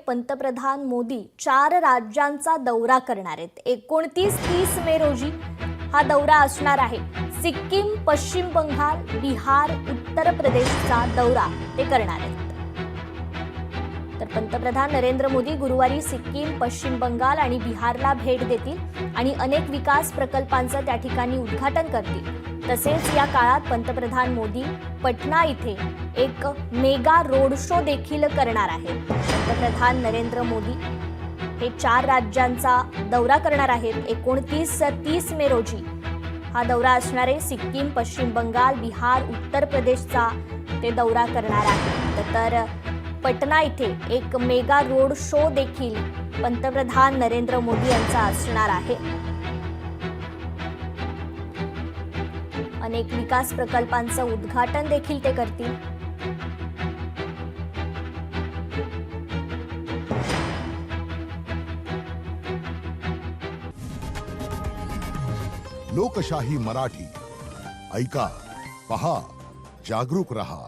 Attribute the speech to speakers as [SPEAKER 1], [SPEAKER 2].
[SPEAKER 1] पंतप्रधान मोदी 4 राज्यांचा दौरा करणार आहेत। 29-30 मे रोजी हा दौरा असणार आहे। सिक्कीम, पश्चिम बंगाल, बिहार, उत्तर प्रदेशचा दौरा ते करणार आहेत। तर पंतप्रधान नरेंद्र मोदी गुरुवारी सिक्कीम, पश्चिम बंगाल आणि बिहारला भेट देतील आणि अनेक विकास प्रकल्पांचं त्या ठिकाणी उद्घाटन करतील। तसेच या काळात पंतप्रधान मोदी पटना इथे एक मेगा रोड शो देखील करणार आहेत। पंतप्रधान नरेंद्र मोदी हे 4 राज्यांचा दौरा करणार आहेत। 29-30 मे रोजी हा दौरा असणार आहे। सिक्कीम, पश्चिम बंगाल, बिहार, उत्तर प्रदेशचा ते दौरा करणार आहेत। तर पटना इथे एक मेगा रोड शो देखील पंतप्रधान नरेंद्र मोदी यांचा असणार आहे। अनेक विकास प्रकल्पांचं उद्घाटन देखील ते करतील।
[SPEAKER 2] लोकशाही मराठी ऐका, पहा, जागरूक रहा।